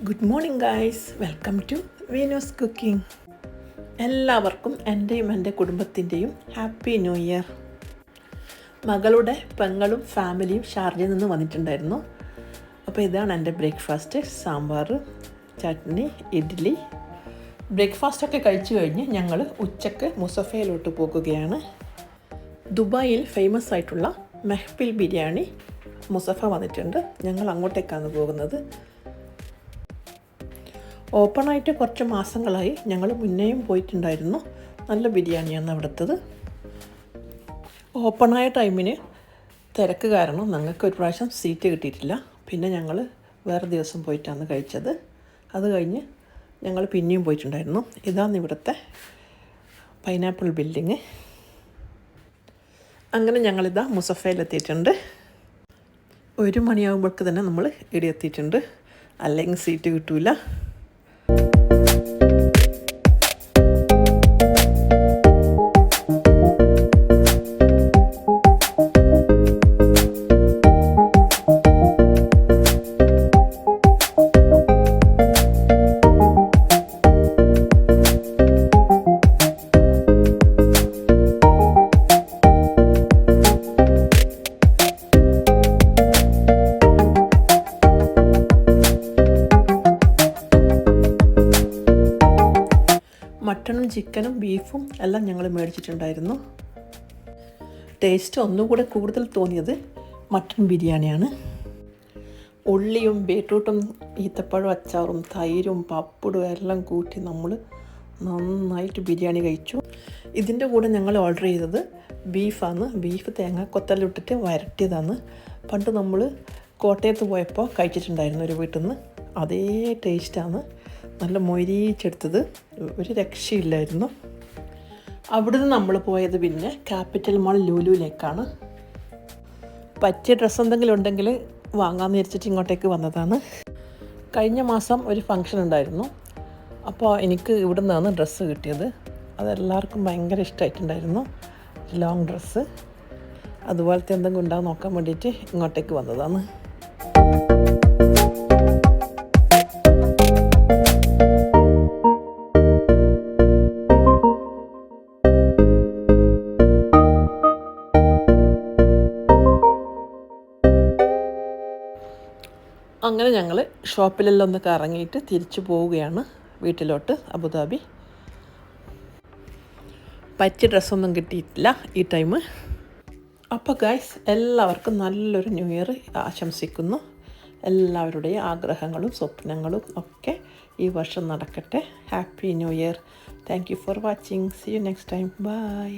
Good morning guys, welcome to Veenu's cooking. എല്ലാവർക്കും എൻ്റെയും എൻ്റെ കുടുംബത്തിൻ്റെയും ഹാപ്പി ന്യൂ ഇയർ. മകളുടെ പെങ്ങളും ഫാമിലിയും ഷാർജയിൽ നിന്ന് വന്നിട്ടുണ്ടായിരുന്നു. അപ്പോൾ ഇതാണ് എൻ്റെ ബ്രേക്ക്ഫാസ്റ്റ്: സാമ്പാർ, ചട്നി, ഇഡ്ഡലി. ബ്രേക്ക്ഫാസ്റ്റൊക്കെ കഴിച്ചു കഴിഞ്ഞ് ഞങ്ങൾ ഉച്ചക്ക് മുസഫയിലോട്ട് പോകുകയാണ്. ദുബായിൽ ഫേമസ് ആയിട്ടുള്ള മെഹ്ഫിൽ ബിരിയാണി മുസഫ വന്നിട്ടുണ്ട്. ഞങ്ങൾ അങ്ങോട്ടേക്കാണ് പോകുന്നത്. ഓപ്പണായിട്ട് കുറച്ച് മാസങ്ങളായി, ഞങ്ങൾ മുന്നേയും പോയിട്ടുണ്ടായിരുന്നു. നല്ല ബിരിയാണിയാണ് അവിടുത്തത്. ഓപ്പണായ ടൈമിന് തിരക്ക് കാരണം ഞങ്ങൾക്ക് ഒരു പ്രാവശ്യം സീറ്റ് കിട്ടിയിട്ടില്ല. പിന്നെ ഞങ്ങൾ വേറെ ദിവസം പോയിട്ടാണ് കഴിച്ചത്. അത് കഴിഞ്ഞ് ഞങ്ങൾ പിന്നെയും പോയിട്ടുണ്ടായിരുന്നു. ഇതാണ് ഇവിടുത്തെ പൈനാപ്പിൾ ബിൽഡിങ്. അങ്ങനെ ഞങ്ങളിതാ മുസഫയിലെത്തിയിട്ടുണ്ട്. 1 മണിയാകുമ്പോഴേക്ക് തന്നെ നമ്മൾ ഇവിടെ എത്തിയിട്ടുണ്ട്. അല്ലെങ്കിൽ സീറ്റ് കിട്ടൂല. മട്ടണും ചിക്കനും ബീഫും എല്ലാം ഞങ്ങൾ മേടിച്ചിട്ടുണ്ടായിരുന്നു. ടേസ്റ്റ് ഒന്നുകൂടെ കൂടുതൽ തോന്നിയത് മട്ടൺ ബിരിയാണിയാണ്. ഉള്ളിയും ബീട്രൂട്ടും ഈത്തപ്പഴവും അച്ചാറും തൈരും പപ്പടും എല്ലാം കൂട്ടി നമ്മൾ നന്നായിട്ട് ബിരിയാണി കഴിച്ചു. ഇതിൻ്റെ കൂടെ ഞങ്ങൾ ഓർഡർ ചെയ്തത് ബീഫാണ്. ബീഫ് തേങ്ങാക്കൊത്തലിട്ടിട്ട് വരട്ടിയതാണ്. പണ്ട് നമ്മൾ കോട്ടയത്ത് പോയപ്പോൾ കഴിച്ചിട്ടുണ്ടായിരുന്നു ഒരു വീട്ടിൽ നിന്ന്. അതേ ടേസ്റ്റാണ്. നല്ല മൊരിച്ചെടുത്തത്, ഒരു രക്ഷയില്ലായിരുന്നു. അവിടുന്ന് നമ്മൾ പോയത് പിന്നെ ക്യാപിറ്റൽ മാൾ ലുലുവിലേക്കാണ്. പറ്റിയ ഡ്രസ്സ് എന്തെങ്കിലും ഉണ്ടെങ്കിൽ വാങ്ങാമെന്ന് വിചാരിച്ചിട്ട് ഇങ്ങോട്ടേക്ക് വന്നതാണ്. കഴിഞ്ഞ മാസം ഒരു ഫംഗ്ഷൻ ഉണ്ടായിരുന്നു. അപ്പോൾ എനിക്ക് ഇവിടെ നിന്നാണ് ഡ്രസ്സ് കിട്ടിയത്. അതെല്ലാവർക്കും ഭയങ്കര ഇഷ്ടമായിട്ടുണ്ടായിരുന്നു. ലോങ് ഡ്രസ്സ് അതുപോലത്തെ എന്തെങ്കിലും ഉണ്ടാകും നോക്കാൻ വേണ്ടിയിട്ട് ഇങ്ങോട്ടേക്ക് വന്നതാണ്. അങ്ങനെ ഞങ്ങൾ ഷോപ്പിലെല്ലാം ഒന്ന് കറങ്ങിയിട്ട് തിരിച്ചു പോവുകയാണ് വീട്ടിലോട്ട്, അബുദാബി. പറ്റിയ ഡ്രസ്സൊന്നും കിട്ടിയിട്ടില്ല ഈ ടൈം. അപ്പോൾ ഗൈസ്, എല്ലാവർക്കും നല്ലൊരു ന്യൂ ഇയർ ആശംസിക്കുന്നു. എല്ലാവരുടെയും ആഗ്രഹങ്ങളും സ്വപ്നങ്ങളും ഒക്കെ ഈ വർഷം നടക്കട്ടെ. Happy new year. Thank you for watching. See you next time. By.